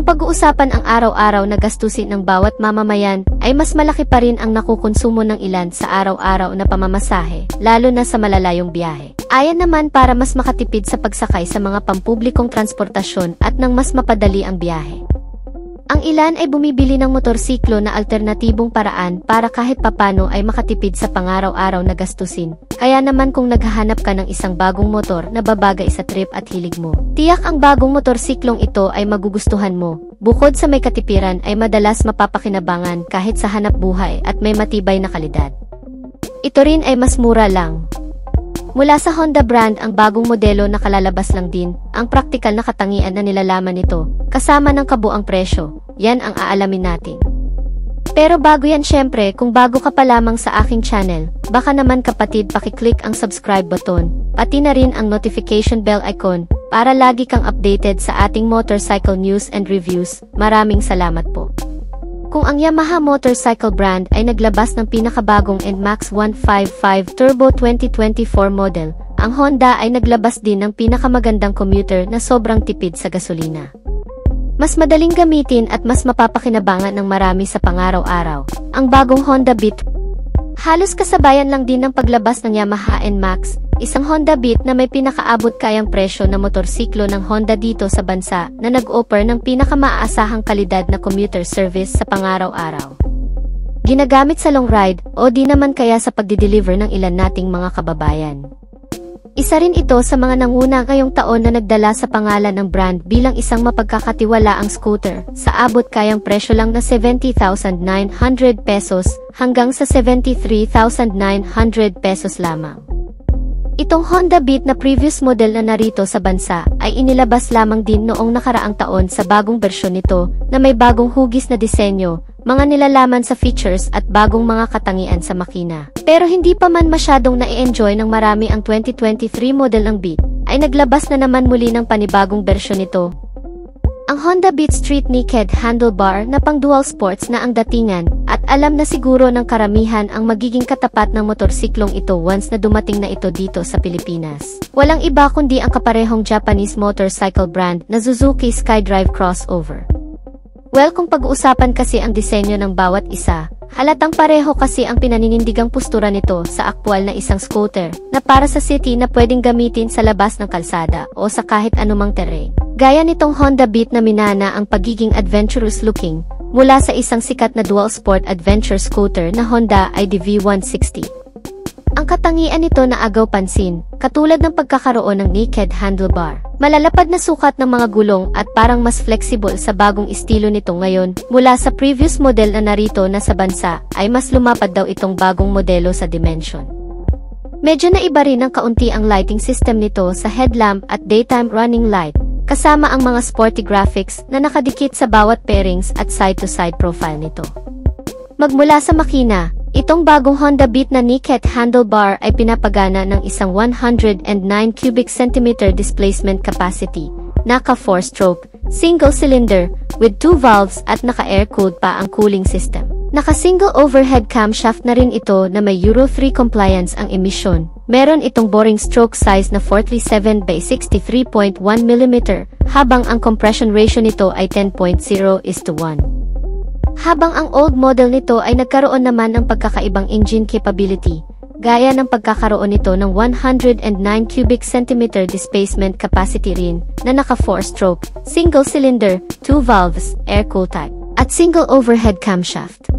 pag-uusapan ang araw-araw na gastusin ng bawat mamamayan, ay mas malaki pa rin ang nakukonsumo ng ilan sa araw-araw na pamamasahe, lalo na sa malalayong biyahe. Ayan naman para mas makatipid sa pagsakay sa mga pampublikong transportasyon at nang mas mapadali ang biyahe. Ang ilan ay bumibili ng motorsiklo na alternatibong paraan para kahit papano ay makatipid sa pangaraw-araw na gastusin. Kaya naman kung naghahanap ka ng isang bagong motor na babagay sa trip at hilig mo, tiyak ang bagong motorsiklong ito ay magugustuhan mo. Bukod sa may katipiran ay madalas mapapakinabangan kahit sa hanap buhay at may matibay na kalidad. Ito rin ay mas mura lang. Mula sa Honda brand ang bagong modelo na kalalabas lang din, ang praktikal na katangian na nilalaman nito, kasama ng kabuang presyo, yan ang aalamin natin. Pero bago yan syempre, kung bago ka pa lamang sa aking channel, baka naman kapatid pakiclick ang subscribe button, pati na rin ang notification bell icon, para lagi kang updated sa ating motorcycle news and reviews. Maraming salamat po. Kung ang Yamaha motorcycle brand ay naglabas ng pinakabagong NMAX 155 Turbo 2024 model, ang Honda ay naglabas din ng pinakamagandang commuter na sobrang tipid sa gasolina. Mas madaling gamitin at mas mapapakinabangan ng marami sa pangaraw-araw. Ang bagong Honda Beat, halos kasabayan lang din ng paglabas ng Yamaha NMAX, isang Honda Beat na may pinakaabot kayang presyo na motorsiklo ng Honda dito sa bansa na nag-offer ng pinakamaasahang kalidad na commuter service sa pangaraw-araw. Ginagamit sa long ride o di naman kaya sa pagdi-deliver ng ilan nating mga kababayan. Isa rin ito sa mga nanguna ngayong taon na nagdala sa pangalan ng brand bilang isang mapagkakatiwalaang scooter sa abot kayang presyo lang na 70,900 pesos hanggang sa 73,900 pesos lamang. Itong Honda Beat na previous model na narito sa bansa ay inilabas lamang din noong nakaraang taon sa bagong bersyon nito na may bagong hugis na disenyo, mga nilalaman sa features at bagong mga katangian sa makina. Pero hindi pa man masyadong na-enjoy ng marami ang 2023 model ng Beat, ay naglabas na naman muli ng panibagong bersyon nito. Ang Honda Beat Street Naked Handlebar na pang dual sports na ang datingan at alam na siguro ng karamihan ang magiging katapat ng motorsiklong ito once na dumating na ito dito sa Pilipinas. Walang iba kundi ang kaparehong Japanese motorcycle brand na Suzuki SkyDrive Crossover. Well, kung pag-uusapan kasi ang disenyo ng bawat isa, halatang pareho kasi ang pinaninindigang postura nito sa aktwal na isang scooter na para sa city na pwedeng gamitin sa labas ng kalsada o sa kahit anumang terrain. Gaya nitong Honda Beat na minana ang pagiging adventurous looking mula sa isang sikat na dual sport adventure scooter na Honda ID V160. Ang katangian nito na agaw pansin, katulad ng pagkakaroon ng naked handlebar, malalapad na sukat ng mga gulong at parang mas flexible sa bagong estilo nito ngayon. Mula sa previous model na narito na sa bansa, ay mas lumapad daw itong bagong modelo sa dimension. Medyo naiba rin ng kaunti ang lighting system nito sa headlamp at daytime running light, kasama ang mga sporty graphics na nakadikit sa bawat pairings at side-to-side profile nito. Magmula sa makina, itong bagong Honda Beat na naked handlebar ay pinapagana ng isang 109 cubic centimeter displacement capacity, naka 4-stroke, single cylinder, with 2 valves at naka-air-cooled pa ang cooling system. Naka-single overhead camshaft na rin ito na may Euro 3 compliance ang emisyon. Meron itong boring stroke size na 437 by 63.1 mm, habang ang compression ratio nito ay 10.0:1. Habang ang old model nito ay nagkaroon naman ng pagkakaibang engine capability, gaya ng pagkakaroon nito ng 109 cubic centimeter displacement capacity rin na naka 4-stroke, single cylinder, 2 valves, air-cooled type, at single overhead camshaft.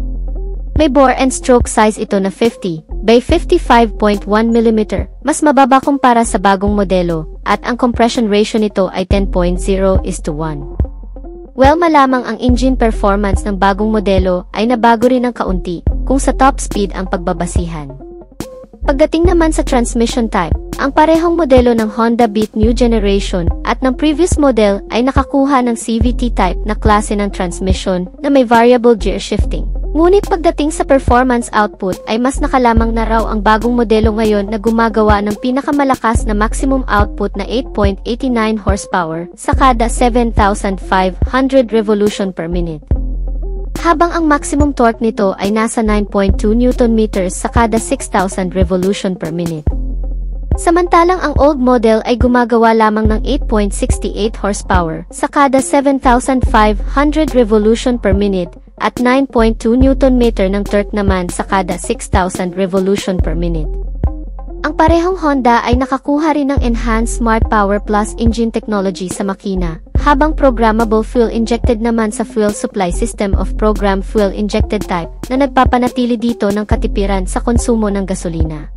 May bore and stroke size ito na 50 by 55.1 mm, mas mababa kumpara sa bagong modelo, at ang compression ratio nito ay 10.0:1. Well, malamang ang engine performance ng bagong modelo ay nabago rin ng kaunti kung sa top speed ang pagbabasihan. Pagdating naman sa transmission type, ang parehong modelo ng Honda Beat New Generation at ng previous model ay nakakuha ng CVT type na klase ng transmission na may variable gear shifting. Ngunit pagdating sa performance output ay mas nakalamang na raw ang bagong modelo ngayon na gumagawa ng pinakamalakas na maximum output na 8.89 horsepower sa kada 7,500 revolution per minute. Habang ang maximum torque nito ay nasa 9.2 Nm sa kada 6,000 revolution per minute. Samantalang ang old model ay gumagawa lamang ng 8.68 horsepower sa kada 7,500 revolution per minute at 9.2 Nm ng torque naman sa kada 6,000 revolution per minute. Ang parehong Honda ay nakakuha rin ng Enhanced Smart Power Plus engine technology sa makina, habang programmable fuel-injected naman sa fuel supply system of program fuel-injected type na nagpapanatili dito ng katipiran sa konsumo ng gasolina.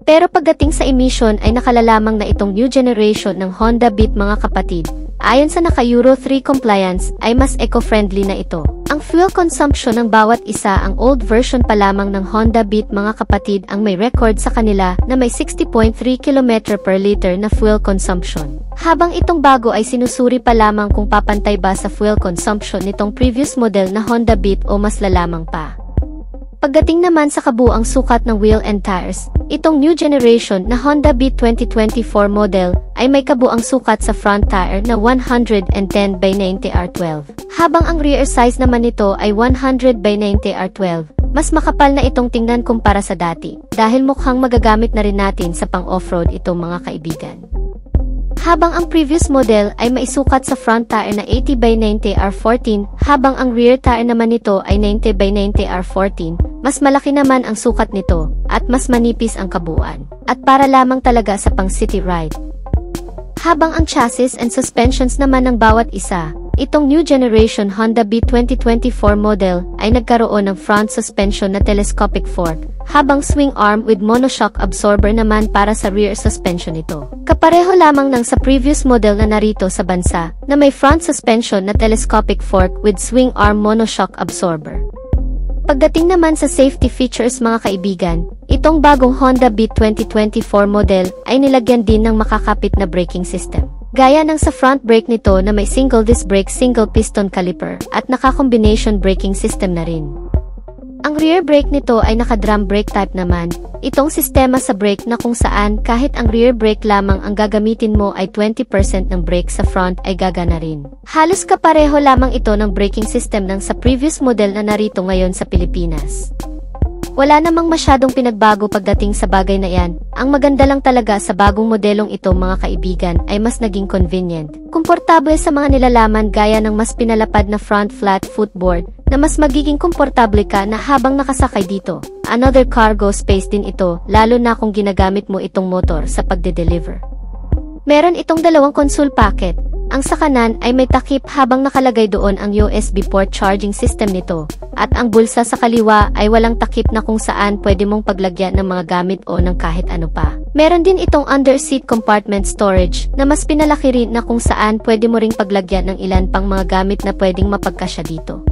Pero pagdating sa emission ay nakalalamang na itong new generation ng Honda Beat mga kapatid, ayon sa naka-Euro 3 compliance ay mas eco-friendly na ito. Ang fuel consumption ng bawat isa, ang old version pa lamang ng Honda Beat mga kapatid ang may record sa kanila na may 60.3 km per liter na fuel consumption. Habang itong bago ay sinusuri pa lamang kung papantay ba sa fuel consumption nitong previous model na Honda Beat o mas lalamang pa. Pagdating naman sa kabuang sukat ng wheel and tires, itong new generation na Honda Beat 2024 model ay may kabuang sukat sa front tire na 110/90 R12. Habang ang rear size naman nito ay 100/90 R12. Mas makapal na itong tingnan kumpara sa dati, dahil mukhang magagamit na rin natin sa pang-offroad itong mga kaibigan. Habang ang previous model ay maisukat sa front tire na 80/90 R14, habang ang rear tire naman nito ay 90/90 R14, mas malaki naman ang sukat nito, at mas manipis ang kabuuan, at para lamang talaga sa pang-city ride. Habang ang chassis and suspensions naman ng bawat isa, itong new generation Honda Beat 2024 model ay nagkaroon ng front suspension na telescopic fork, habang swing arm with monoshock absorber naman para sa rear suspension nito. Kapareho lamang ng sa previous model na narito sa bansa, na may front suspension na telescopic fork with swing arm monoshock absorber. Pagdating naman sa safety features mga kaibigan, itong bagong Honda Beat 2024 model ay nilagyan din ng makakapit na braking system. Gaya ng sa front brake nito na may single disc brake single piston caliper at naka-combination braking system na rin. Ang rear brake nito ay naka-drum brake type naman, itong sistema sa brake na kung saan kahit ang rear brake lamang ang gagamitin mo ay 20% ng brake sa front ay gagana rin. Halos kapareho lamang ito ng braking system ng sa previous model na narito ngayon sa Pilipinas. Wala namang masyadong pinagbago pagdating sa bagay na yan. Ang maganda lang talaga sa bagong modelong ito mga kaibigan ay mas naging convenient. Komportable sa mga nilalaman gaya ng mas pinalapad na front flat footboard na mas magiging komportable ka na habang nakasakay dito. Another cargo space din ito, lalo na kung ginagamit mo itong motor sa pagde-deliver. Meron itong dalawang console packet. Ang sa kanan ay may takip habang nakalagay doon ang USB port charging system nito, at ang bulsa sa kaliwa ay walang takip na kung saan pwede mong paglagyan ng mga gamit o ng kahit ano pa. Meron din itong under seat compartment storage na mas pinalaki rin na kung saan pwede mo ring paglagyan ng ilan pang mga gamit na pwedeng mapagkasya dito.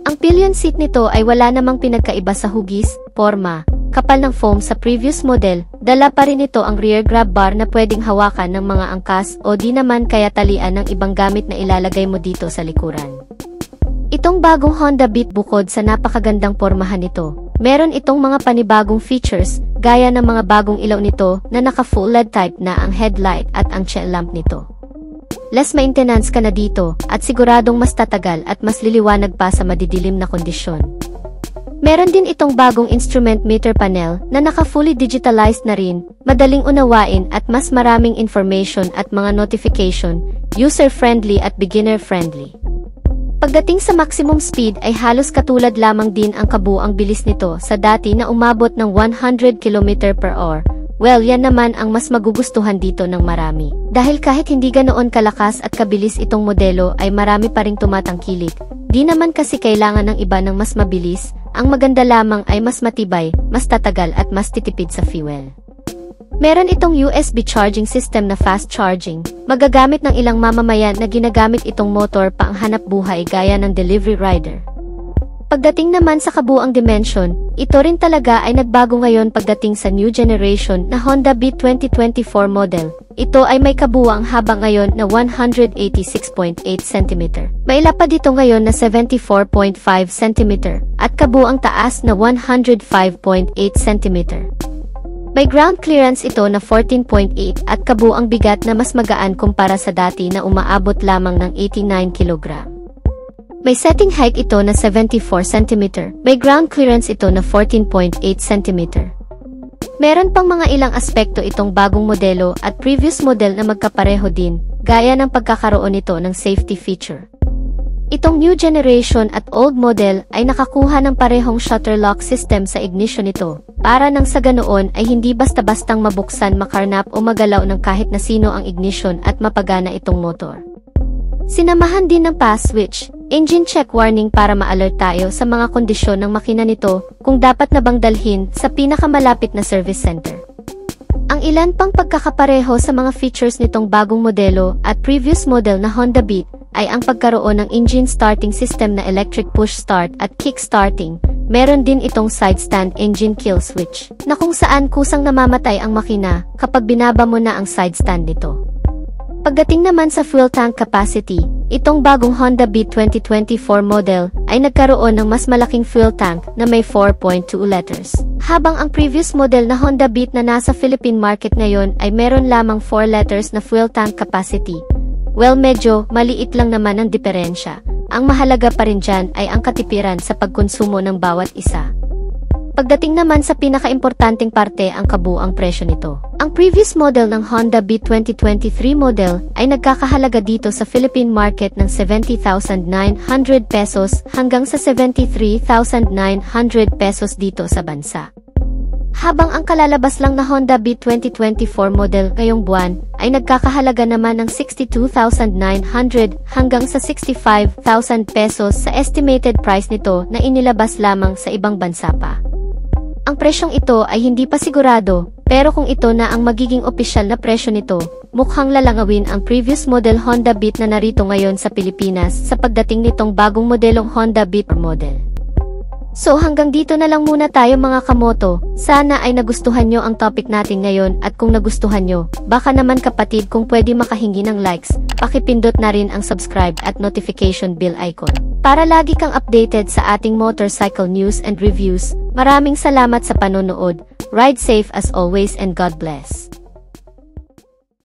Ang pillion seat nito ay wala namang pinagkaiba sa hugis, forma, kapal ng foam sa previous model. Dala pa rin ito ang rear grab bar na pwedeng hawakan ng mga angkas o di naman kaya talian ng ibang gamit na ilalagay mo dito sa likuran. Itong bagong Honda Beat bukod sa napakagandang pormahan nito, meron itong mga panibagong features gaya ng mga bagong ilaw nito na naka full LED type na ang headlight at ang tail lamp nito. Less maintenance ka na dito at siguradong mas tatagal at mas liliwanag pa sa madidilim na kondisyon. Meron din itong bagong instrument meter panel na naka-fully digitalized na rin, madaling unawain at mas maraming information at mga notification, user-friendly at beginner-friendly. Pagdating sa maximum speed ay halos katulad lamang din ang kabuuang bilis nito sa dati na umabot ng 100 km/h. Well, yan naman ang mas magugustuhan dito ng marami. Dahil kahit hindi ganoon kalakas at kabilis itong modelo ay marami pa ring tumatangkilik. Di naman kasi kailangan ng iba ng mas mabilis, ang maganda lamang ay mas matibay, mas tatagal at mas titipid sa fuel. Meron itong USB charging system na fast charging, magagamit ng ilang mamamayan na ginagamit itong motor pang hanap buhay gaya ng delivery rider. Pagdating naman sa kabuang dimension, ito rin talaga ay nagbago ngayon pagdating sa new generation na Honda Beat 2024 model. Ito ay may kabuang haba ngayon na 186.8 cm. May lapad dito ngayon na 74.5 cm at kabuang taas na 105.8 cm. May ground clearance ito na 14.8 at kabuang bigat na mas magaan kumpara sa dati na umaabot lamang ng 89 kg. May setting height ito na 74 cm. May ground clearance ito na 14.8 cm. Meron pang mga ilang aspekto itong bagong modelo at previous model na magkapareho din, gaya ng pagkakaroon nito ng safety feature. Itong new generation at old model ay nakakuha ng parehong shutter lock system sa ignition nito, para nang sa ganoon ay hindi basta-bastang mabuksan, makarnap o magalaw ng kahit na sino ang ignition at mapagana itong motor. Sinamahan din ng pass switch, engine check warning para ma-alert tayo sa mga kondisyon ng makina nito kung dapat na bang dalhin sa pinakamalapit na service center. Ang ilan pang pagkakapareho sa mga features nitong bagong modelo at previous model na Honda Beat ay ang pagkaroon ng engine starting system na electric push start at kick starting. Meron din itong side stand engine kill switch na kung saan kusang namamatay ang makina kapag binaba mo na ang side stand nito. Pagdating naman sa fuel tank capacity, itong bagong Honda Beat 2024 model ay nagkaroon ng mas malaking fuel tank na may 4.2 liters. Habang ang previous model na Honda Beat na nasa Philippine market ngayon ay meron lamang 4 liters na fuel tank capacity. Well, medyo maliit lang naman ang diferensya. Ang mahalaga pa rin dyan ay ang katipiran sa pagkonsumo ng bawat isa. Pagdating naman sa pinakaimportanteng parte, ang kabuuang presyo nito. Ang previous model ng Honda Beat 2023 model ay nagkakahalaga dito sa Philippine market ng 70,900 pesos hanggang sa 73,900 pesos dito sa bansa. Habang ang kalalabas lang na Honda Beat 2024 model ngayong buwan ay nagkakahalaga naman ng 62,900 hanggang sa 65,000 pesos sa estimated price nito na inilabas lamang sa ibang bansa pa. Ang presyong ito ay hindi pa sigurado, pero kung ito na ang magiging opisyal na presyo nito, mukhang lalangawin ang previous model Honda Beat na narito ngayon sa Pilipinas sa pagdating nitong bagong modelong Honda Beat model. So hanggang dito na lang muna tayo mga kamoto, sana ay nagustuhan nyo ang topic natin ngayon at kung nagustuhan nyo, baka naman kapatid kung pwede makahingi ng likes, pakipindot na rin ang subscribe at notification bell icon. Para lagi kang updated sa ating motorcycle news and reviews, maraming salamat sa panonood, ride safe as always and God bless.